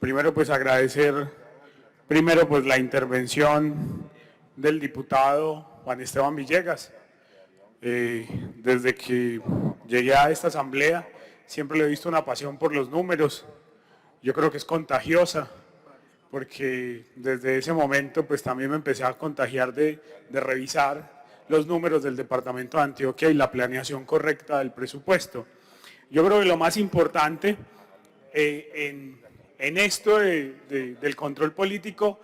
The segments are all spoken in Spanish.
Primero pues agradecer pues la intervención del diputado Juan Esteban Villegas. Desde que llegué a esta asamblea siempre le he visto una pasión por los números. Yo creo que es contagiosa, porque desde ese momento pues también me empecé a contagiar de revisar los números del departamento de Antioquia y la planeación correcta del presupuesto. Yo creo que lo más importante en esto del control político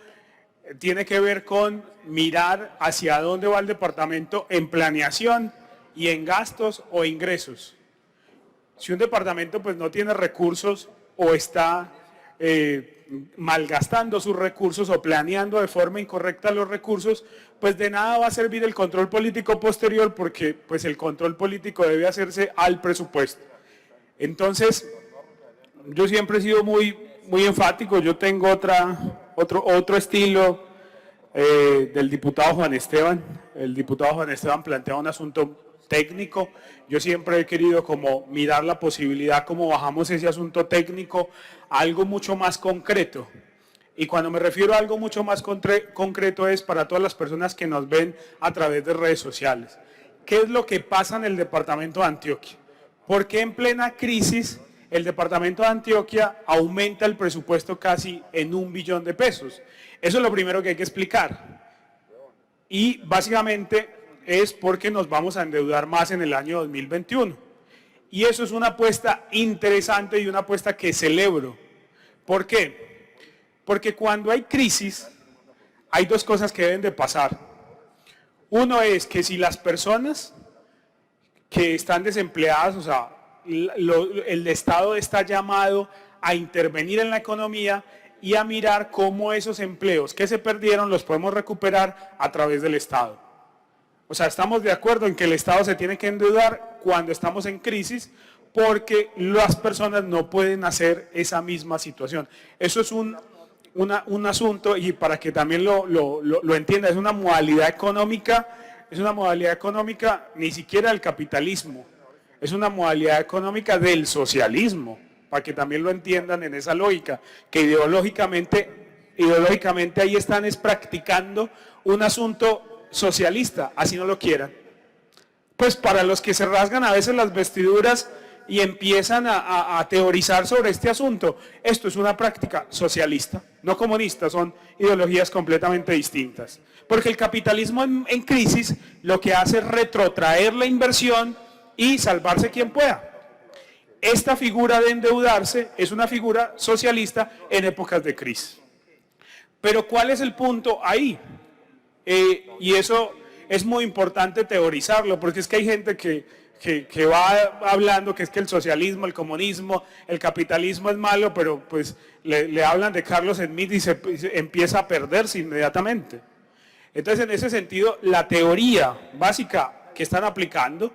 tiene que ver con mirar hacia dónde va el departamento en planeación y en gastos o ingresos. Si un departamento pues no tiene recursos o está malgastando sus recursos o planeando de forma incorrecta los recursos, pues de nada va a servir el control político posterior, porque pues el control político debe hacerse al presupuesto. Entonces, yo siempre he sido muy enfático. Yo tengo otro estilo del diputado Juan Esteban. El diputado Juan Esteban plantea un asunto técnico. Yo siempre he querido como mirar la posibilidad, cómo bajamos ese asunto técnico a algo mucho más concreto. Y cuando me refiero a algo mucho más concreto es para todas las personas que nos ven a través de redes sociales. ¿Qué es lo que pasa en el departamento de Antioquia? ¿Por qué en plena crisis el departamento de Antioquia aumenta el presupuesto casi en 1 billón de pesos? Eso es lo primero que hay que explicar. Y básicamente es porque nos vamos a endeudar más en el año 2021. Y eso es una apuesta interesante y una apuesta que celebro. ¿Por qué? Porque cuando hay crisis, hay dos cosas que deben de pasar. Uno es que si las personas que están desempleadas, o sea, el Estado está llamado a intervenir en la economía y a mirar cómo esos empleos que se perdieron los podemos recuperar a través del Estado. O sea, estamos de acuerdo en que el Estado se tiene que endeudar cuando estamos en crisis, porque las personas no pueden hacer esa misma situación. Eso es un asunto, y para que también lo entienda, es una modalidad económica ni siquiera del capitalismo, es una modalidad económica del socialismo, para que también lo entiendan en esa lógica, que ideológicamente ahí están practicando un asunto socialista, así no lo quieran. Pues para los que se rasgan a veces las vestiduras y empiezan a teorizar sobre este asunto, esto es una práctica socialista, no comunista, son ideologías completamente distintas. Porque el capitalismo en crisis lo que hace es retrotraer la inversión y salvarse quien pueda. Esta figura de endeudarse es una figura socialista en épocas de crisis. Pero ¿cuál es el punto ahí? Y eso es muy importante teorizarlo, porque es que hay gente que va hablando que es que el socialismo, el comunismo, el capitalismo es malo, pero pues le hablan de Carlos Smith y se empieza a perderse inmediatamente. Entonces, en ese sentido, la teoría básica que están aplicando,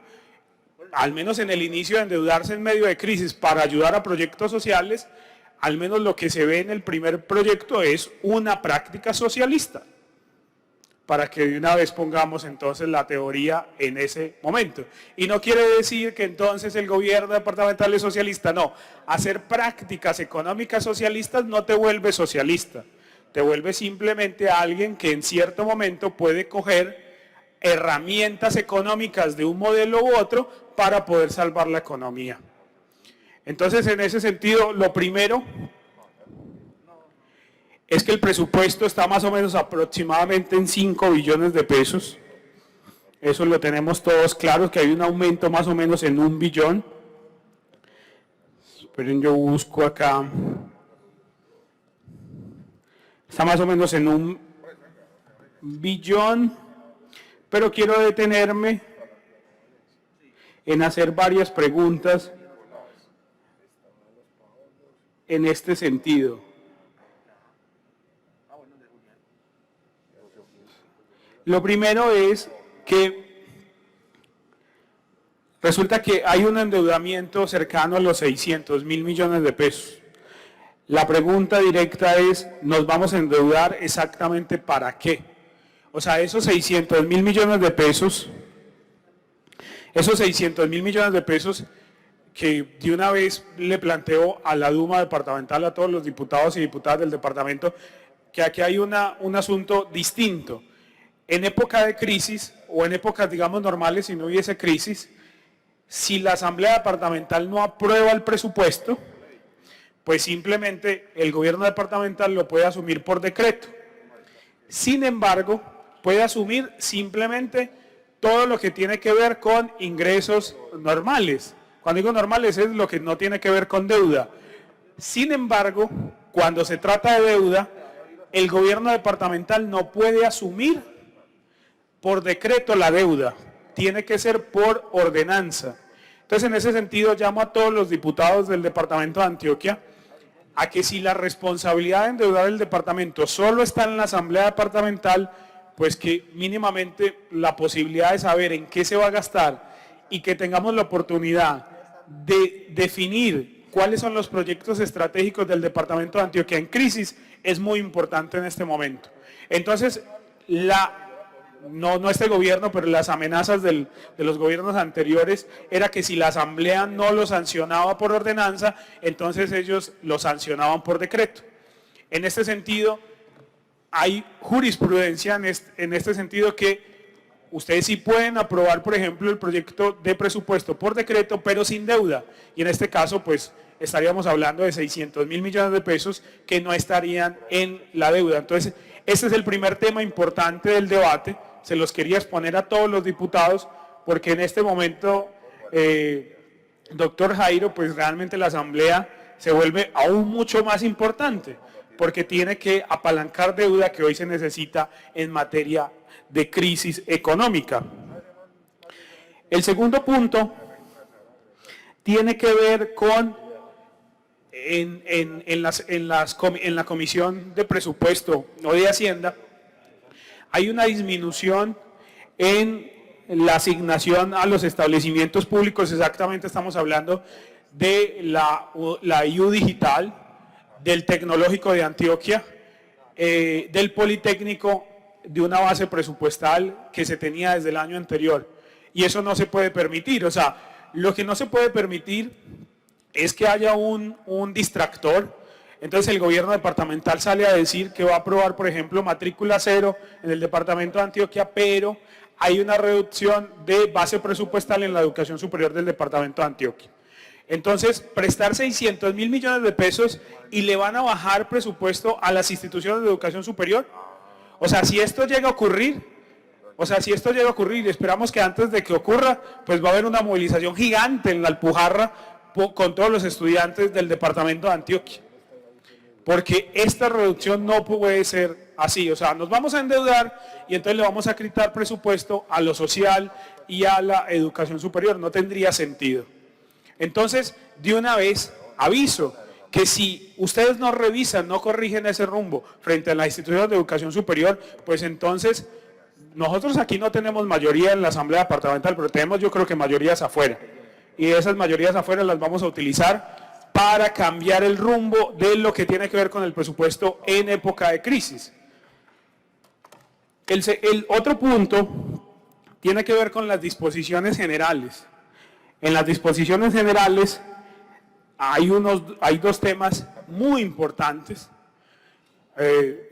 al menos en el inicio de endeudarse en medio de crisis para ayudar a proyectos sociales, al menos lo que se ve en el primer proyecto es una práctica socialista, para que de una vez pongamos entonces la teoría en ese momento. Y no quiere decir que entonces el gobierno departamental es socialista, no. Hacer prácticas económicas socialistas no te vuelve socialista, te vuelve simplemente a alguien que en cierto momento puede coger herramientas económicas de un modelo u otro para poder salvar la economía. Entonces, en ese sentido, lo primero es que el presupuesto está más o menos aproximadamente en 5 billones de pesos. Eso lo tenemos todos claros, que hay un aumento más o menos en 1 billón. Esperen, yo busco acá. Está más o menos en 1 billón, pero quiero detenerme en hacer varias preguntas en este sentido. Lo primero es que resulta que hay un endeudamiento cercano a los 600.000 millones de pesos. La pregunta directa es, ¿nos vamos a endeudar exactamente para qué? O sea, esos 600.000 millones de pesos, que de una vez le planteo a la Duma departamental, a todos los diputados y diputadas del departamento, que aquí hay un asunto distinto. En época de crisis, o en épocas, digamos, normales, si no hubiese crisis, si la Asamblea Departamental no aprueba el presupuesto, pues simplemente el gobierno departamental lo puede asumir por decreto. Sin embargo, puede asumir simplemente todo lo que tiene que ver con ingresos normales. Cuando digo normales es lo que no tiene que ver con deuda. Sin embargo, cuando se trata de deuda, el gobierno departamental no puede asumir por decreto la deuda, tiene que ser por ordenanza. Entonces, en ese sentido, llamo a todos los diputados del departamento de Antioquia a que si la responsabilidad de endeudar el departamento solo está en la asamblea departamental, pues que mínimamente la posibilidad de saber en qué se va a gastar y que tengamos la oportunidad de definir cuáles son los proyectos estratégicos del departamento de Antioquia en crisis es muy importante en este momento. Entonces, no este gobierno, pero las amenazas de los gobiernos anteriores era que si la asamblea no lo sancionaba por ordenanza, entonces ellos lo sancionaban por decreto. En este sentido, hay jurisprudencia en este sentido que ustedes sí pueden aprobar, por ejemplo, el proyecto de presupuesto por decreto, pero sin deuda. Y en este caso, pues, estaríamos hablando de 600.000 millones de pesos que no estarían en la deuda. Entonces, este es el primer tema importante del debate. Se los quería exponer a todos los diputados, porque en este momento, doctor Jairo, pues realmente la asamblea se vuelve aún mucho más importante, porque tiene que apalancar deuda que hoy se necesita en materia de crisis económica. El segundo punto tiene que ver con, en la Comisión de Presupuesto o de Hacienda, hay una disminución en la asignación a los establecimientos públicos. Exactamente estamos hablando de la IU Digital, del Tecnológico de Antioquia, del Politécnico, de una base presupuestal que se tenía desde el año anterior. Y eso no se puede permitir. O sea, lo que no se puede permitir es que haya un distractor. Entonces el gobierno departamental sale a decir que va a aprobar, por ejemplo, matrícula cero en el departamento de Antioquia, pero hay una reducción de base presupuestal en la educación superior del departamento de Antioquia. Entonces, prestar 600.000 millones de pesos y le van a bajar presupuesto a las instituciones de educación superior. O sea, si esto llega a ocurrir, esperamos que antes de que ocurra, pues va a haber una movilización gigante en la Alpujarra con todos los estudiantes del departamento de Antioquia. Porque esta reducción no puede ser así. O sea, nos vamos a endeudar y entonces le vamos a quitar presupuesto a lo social y a la educación superior. No tendría sentido. Entonces, de una vez, aviso que si ustedes no revisan, no corrigen ese rumbo frente a las instituciones de educación superior, pues entonces nosotros aquí no tenemos mayoría en la Asamblea Departamental, pero tenemos, yo creo que, mayorías afuera. Y esas mayorías afuera las vamos a utilizar para cambiar el rumbo de lo que tiene que ver con el presupuesto en época de crisis. El otro punto tiene que ver con las disposiciones generales. En las disposiciones generales hay dos temas muy importantes,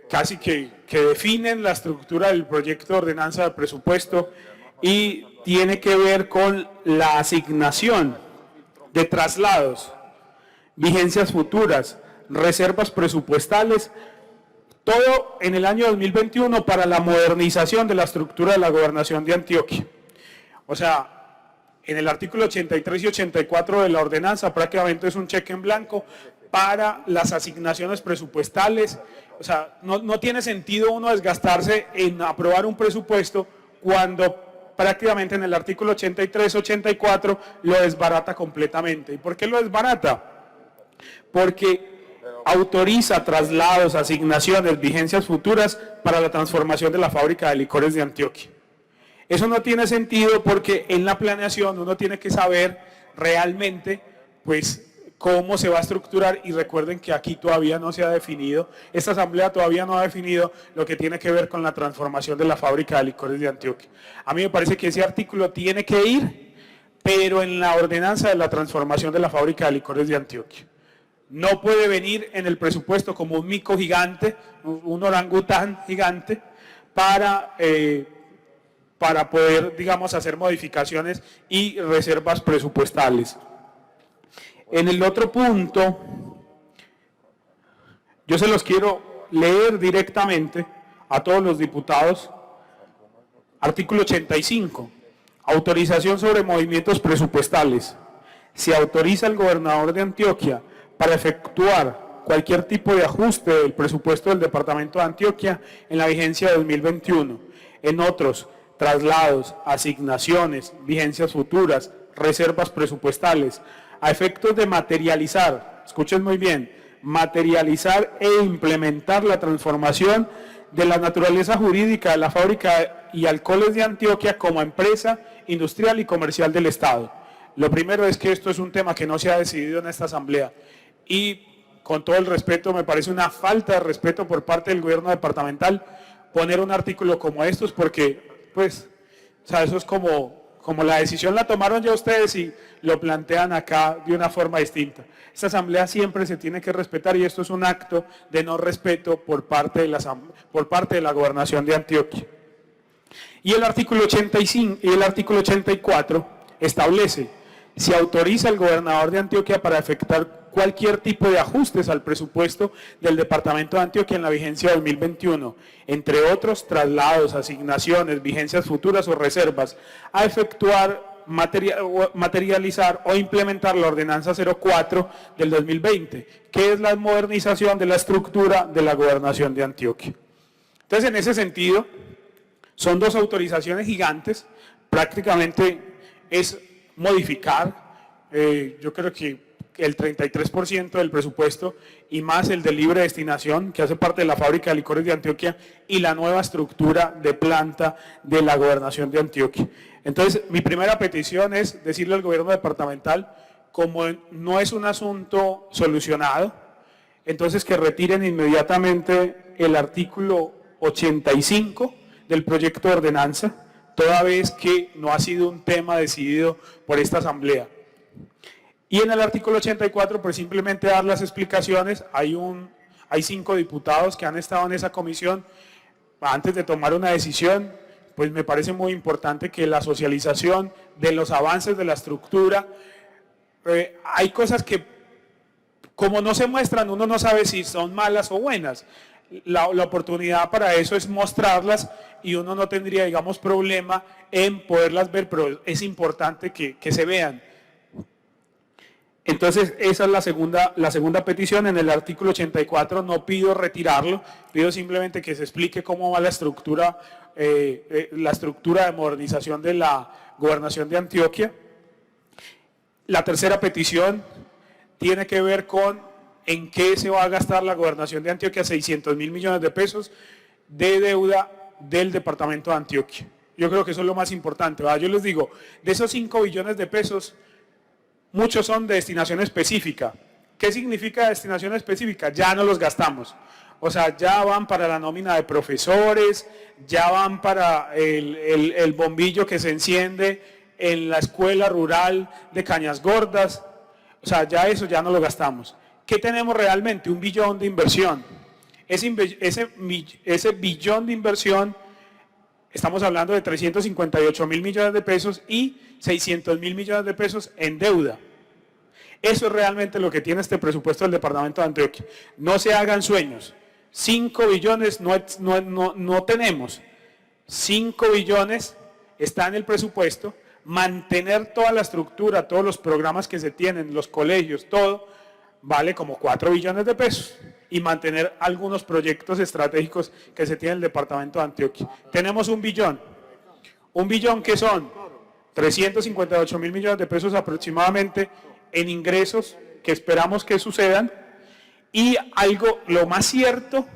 casi que definen la estructura del proyecto de ordenanza de presupuesto, y tiene que ver con la asignación de traslados, vigencias futuras, reservas presupuestales, todo en el año 2021 para la modernización de la estructura de la gobernación de Antioquia. O sea, en el artículo 83 y 84 de la ordenanza prácticamente es un cheque en blanco para las asignaciones presupuestales. O sea, no tiene sentido uno desgastarse en aprobar un presupuesto cuando prácticamente en el artículo 83, 84 lo desbarata completamente. ¿Y por qué lo desbarata? Porque autoriza traslados, asignaciones, vigencias futuras para la transformación de la fábrica de licores de Antioquia. Eso no tiene sentido porque en la planeación uno tiene que saber realmente, pues, cómo se va a estructurar, y recuerden que aquí todavía no se ha definido, esta asamblea todavía no ha definido lo que tiene que ver con la transformación de la fábrica de licores de Antioquia. A mí me parece que ese artículo tiene que ir pero en la ordenanza de la transformación de la fábrica de licores de Antioquia. No puede venir en el presupuesto como un mico gigante, un orangután gigante, para poder, digamos, hacer modificaciones y reservas presupuestales. En el otro punto, yo se los quiero leer directamente a todos los diputados. Artículo 85. Autorización sobre movimientos presupuestales. Se autoriza al gobernador de Antioquia para efectuar cualquier tipo de ajuste del presupuesto del departamento de Antioquia en la vigencia de 2021. En otros, traslados, asignaciones, vigencias futuras, reservas presupuestales, a efectos de materializar, escuchen muy bien, materializar e implementar la transformación de la naturaleza jurídica de la fábrica y alcoholes de Antioquia como empresa industrial y comercial del Estado. Lo primero es que esto es un tema que no se ha decidido en esta asamblea y con todo el respeto me parece una falta de respeto por parte del gobierno departamental poner un artículo como estos porque pues, o sea, eso es como la decisión la tomaron ya ustedes y lo plantean acá de una forma distinta. Esta asamblea siempre se tiene que respetar y esto es un acto de no respeto por parte de la gobernación de Antioquia. Y el artículo 85 y el artículo 84 establece: se autoriza al gobernador de Antioquia para efectuar cualquier tipo de ajustes al presupuesto del departamento de Antioquia en la vigencia 2021, entre otros traslados, asignaciones, vigencias futuras o reservas, a efectuar, materializar o implementar la ordenanza 04 del 2020, que es la modernización de la estructura de la gobernación de Antioquia. Entonces, en ese sentido, son dos autorizaciones gigantes, prácticamente es modificar, yo creo que el 33% del presupuesto y más el de libre destinación, que hace parte de la fábrica de licores de Antioquia y la nueva estructura de planta de la gobernación de Antioquia. Entonces, mi primera petición es decirle al gobierno departamental, como no es un asunto solucionado, entonces que retiren inmediatamente el artículo 85 del proyecto de ordenanza, toda vez que no ha sido un tema decidido por esta asamblea. Y en el artículo 84, pues simplemente dar las explicaciones. Hay 5 diputados que han estado en esa comisión. Antes de tomar una decisión, pues me parece muy importante que la socialización de los avances de la estructura, hay cosas que como no se muestran, uno no sabe si son malas o buenas. La oportunidad para eso es mostrarlas y uno no tendría, digamos, problema en poderlas ver, pero es importante que se vean. Entonces, esa es la segunda petición. En el artículo 84 no pido retirarlo, pido simplemente que se explique cómo va la estructura de modernización de la gobernación de Antioquia. La tercera petición tiene que ver con en qué se va a gastar la gobernación de Antioquia 600.000 millones de pesos de deuda del departamento de Antioquia. Yo creo que eso es lo más importante, ¿verdad? Yo les digo, de esos 5 billones de pesos, muchos son de destinación específica. ¿Qué significa destinación específica? Ya no los gastamos. O sea, ya van para la nómina de profesores, ya van para el bombillo que se enciende en la escuela rural de Cañas Gordas. O sea, ya eso ya no lo gastamos. ¿Qué tenemos realmente? 1 billón de inversión. Ese billón de inversión, estamos hablando de 358.000 millones de pesos y 600.000 millones de pesos en deuda. Eso es realmente lo que tiene este presupuesto del departamento de Antioquia. No se hagan sueños. 5 billones no tenemos. 5 billones está en el presupuesto. Mantener toda la estructura, todos los programas que se tienen, los colegios, todo, vale como 4 billones de pesos. Y mantener algunos proyectos estratégicos que se tiene en el departamento de Antioquia. Tenemos 1 billón. 1 billón que son 358.000 millones de pesos aproximadamente en ingresos que esperamos que sucedan. Y lo más cierto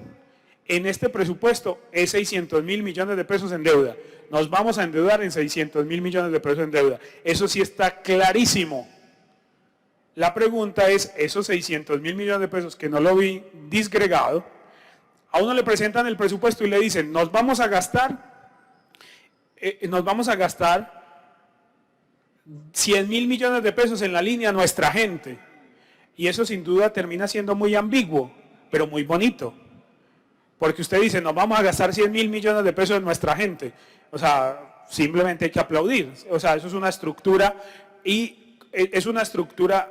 en este presupuesto es 600.000 millones de pesos en deuda. Nos vamos a endeudar en 600.000 millones de pesos en deuda. Eso sí está clarísimo. La pregunta es, esos 600.000 millones de pesos que no lo vi disgregado, a uno le presentan el presupuesto y le dicen, nos vamos a gastar 100.000 millones de pesos en la línea nuestra gente. Y eso sin duda termina siendo muy ambiguo, pero muy bonito. Porque usted dice, nos vamos a gastar 100.000 millones de pesos en nuestra gente. O sea, simplemente hay que aplaudir. O sea, eso es una estructura y es una estructura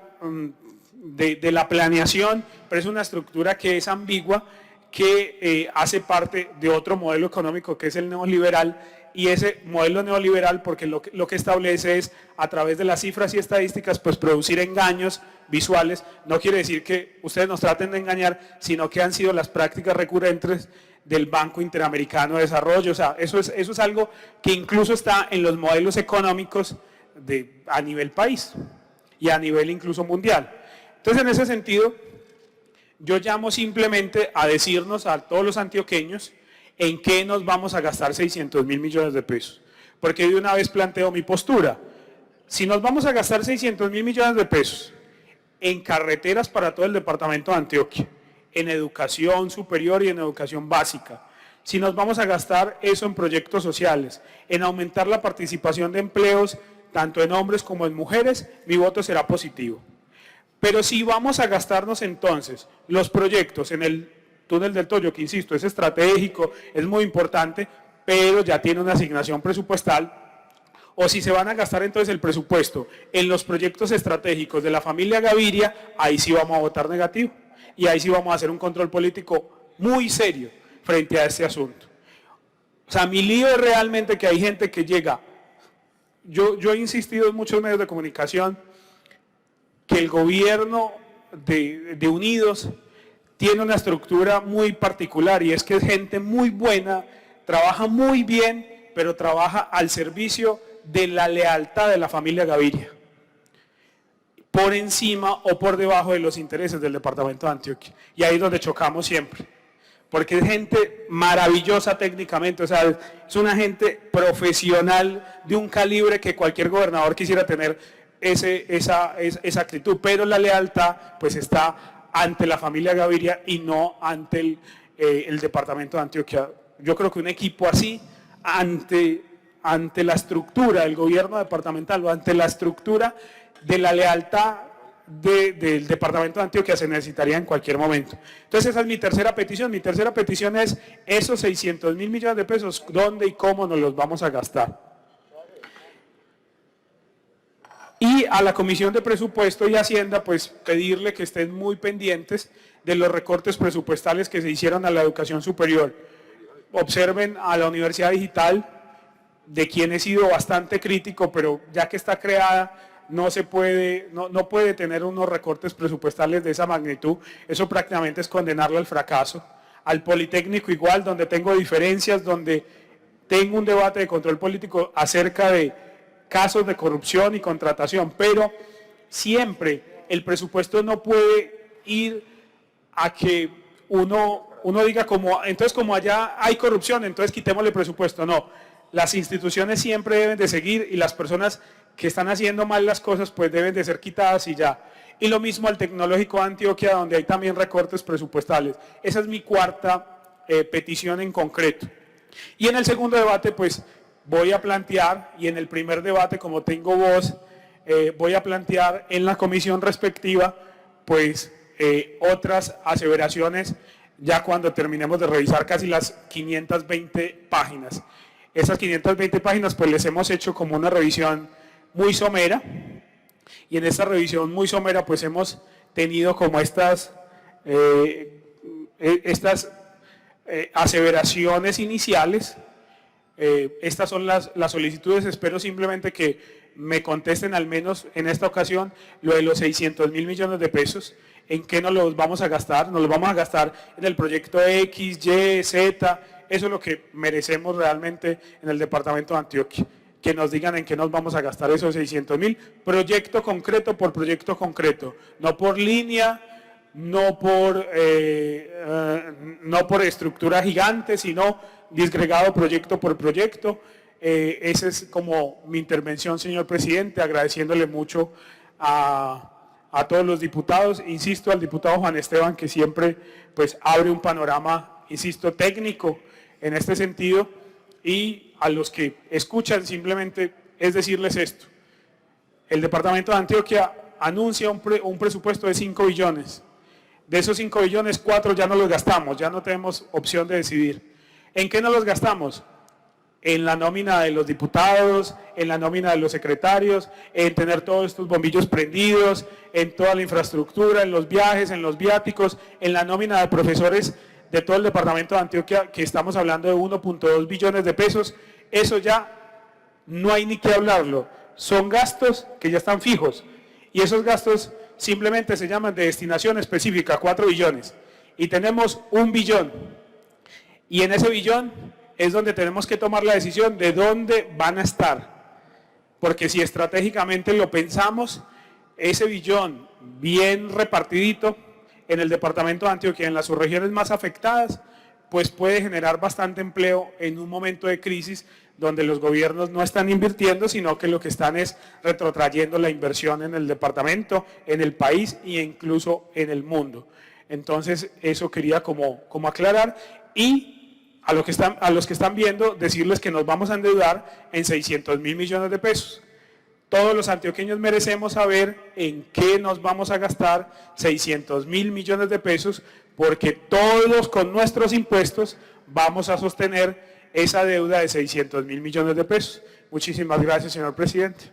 de la planeación, pero es una estructura que es ambigua, que hace parte de otro modelo económico que es el neoliberal. Y ese modelo neoliberal, porque lo que establece es, a través de las cifras y estadísticas, pues producir engaños visuales. No quiere decir que ustedes nos traten de engañar, sino que han sido las prácticas recurrentes del Banco Interamericano de Desarrollo. O sea, eso es algo que incluso está en los modelos económicos a nivel país y a nivel incluso mundial. Entonces, en ese sentido, yo llamo simplemente a decirnos a todos los antioqueños en qué nos vamos a gastar 600.000 millones de pesos. Porque de una vez planteo mi postura. Si nos vamos a gastar 600.000 millones de pesos en carreteras para todo el departamento de Antioquia, en educación superior y en educación básica, si nos vamos a gastar eso en proyectos sociales, en aumentar la participación de empleos, tanto en hombres como en mujeres, mi voto será positivo. Pero si vamos a gastarnos entonces los proyectos en el Túnel del Toyo, que insisto, es estratégico, es muy importante, pero ya tiene una asignación presupuestal, o si se van a gastar entonces el presupuesto en los proyectos estratégicos de la familia Gaviria, ahí sí vamos a votar negativo, y ahí sí vamos a hacer un control político muy serio frente a este asunto. O sea, mi lío es realmente que hay gente que llega, yo he insistido en muchos medios de comunicación, que el gobierno de Unidos tiene una estructura muy particular y es que es gente muy buena, trabaja muy bien, pero trabaja al servicio de la lealtad de la familia Gaviria, por encima o por debajo de los intereses del departamento de Antioquia. Y ahí es donde chocamos siempre, porque es gente maravillosa técnicamente, o sea, es una gente profesional de un calibre que cualquier gobernador quisiera tener esa actitud, pero la lealtad pues está ante la familia Gaviria y no ante el departamento de Antioquia. Yo creo que un equipo así, ante la estructura del gobierno departamental o ante la estructura de la lealtad del departamento de Antioquia se necesitaría en cualquier momento. Entonces esa es mi tercera petición. Mi tercera petición es esos 600.000 millones de pesos, ¿dónde y cómo nos los vamos a gastar? Y a la Comisión de Presupuesto y Hacienda, pues pedirle que estén muy pendientes de los recortes presupuestales que se hicieron a la educación superior. Observen a la Universidad Digital, de quien he sido bastante crítico, pero ya que está creada, no puede tener unos recortes presupuestales de esa magnitud. Eso prácticamente es condenarlo al fracaso. Al Politécnico igual, donde tengo diferencias, donde tengo un debate de control político acerca de casos de corrupción y contratación, pero siempre el presupuesto no puede ir a que uno diga, entonces como allá hay corrupción, entonces quitémosle presupuesto. No, las instituciones siempre deben de seguir y las personas que están haciendo mal las cosas pues deben de ser quitadas y ya. Y lo mismo al Tecnológico de Antioquia, donde hay también recortes presupuestales. Esa es mi cuarta petición en concreto. Y en el segundo debate pues voy a plantear, y en el primer debate, como tengo voz, voy a plantear en la comisión respectiva, pues otras aseveraciones, ya cuando terminemos de revisar casi las 520 páginas. Esas 520 páginas, pues les hemos hecho como una revisión muy somera, y en esta revisión muy somera, pues hemos tenido como estas aseveraciones iniciales. Estas son las solicitudes. Espero simplemente que me contesten al menos en esta ocasión lo de los 600.000 millones de pesos. ¿En qué nos los vamos a gastar? Nos los vamos a gastar en el proyecto X, Y, Z. Eso es lo que merecemos realmente en el departamento de Antioquia. Que nos digan en qué nos vamos a gastar esos 600.000, proyecto concreto por proyecto concreto, no por línea, no por estructura gigante, sino disgregado proyecto por proyecto. Esa es como mi intervención, señor presidente, agradeciéndole mucho a todos los diputados, insisto, al diputado Juan Esteban, que siempre pues abre un panorama, insisto, técnico en este sentido, y a los que escuchan simplemente es decirles esto. el departamento de Antioquia anuncia un presupuesto de 5 billones. De esos 5 billones, 4 ya no los gastamos, ya no tenemos opción de decidir. ¿En qué no los gastamos? En la nómina de los diputados, en la nómina de los secretarios, en tener todos estos bombillos prendidos, en toda la infraestructura, en los viajes, en los viáticos, en la nómina de profesores de todo el departamento de Antioquia, que estamos hablando de 1.2 billones de pesos. Eso ya no hay ni que hablarlo. Son gastos que ya están fijos. Y esos gastos simplemente se llaman de destinación específica, 4 billones. Y tenemos 1 billón. Y en ese billón es donde tenemos que tomar la decisión de dónde van a estar. Porque si estratégicamente lo pensamos, ese billón bien repartidito en el departamento de Antioquia, en las subregiones más afectadas, pues puede generar bastante empleo en un momento de crisis donde los gobiernos no están invirtiendo, sino que lo que están es retrotrayendo la inversión en el departamento, en el país e incluso en el mundo. Entonces, eso quería como aclarar. Y a los que están viendo, decirles que nos vamos a endeudar en 600.000 millones de pesos. Todos los antioqueños merecemos saber en qué nos vamos a gastar 600.000 millones de pesos, porque todos con nuestros impuestos vamos a sostener esa deuda de 600.000 millones de pesos. Muchísimas gracias, señor presidente.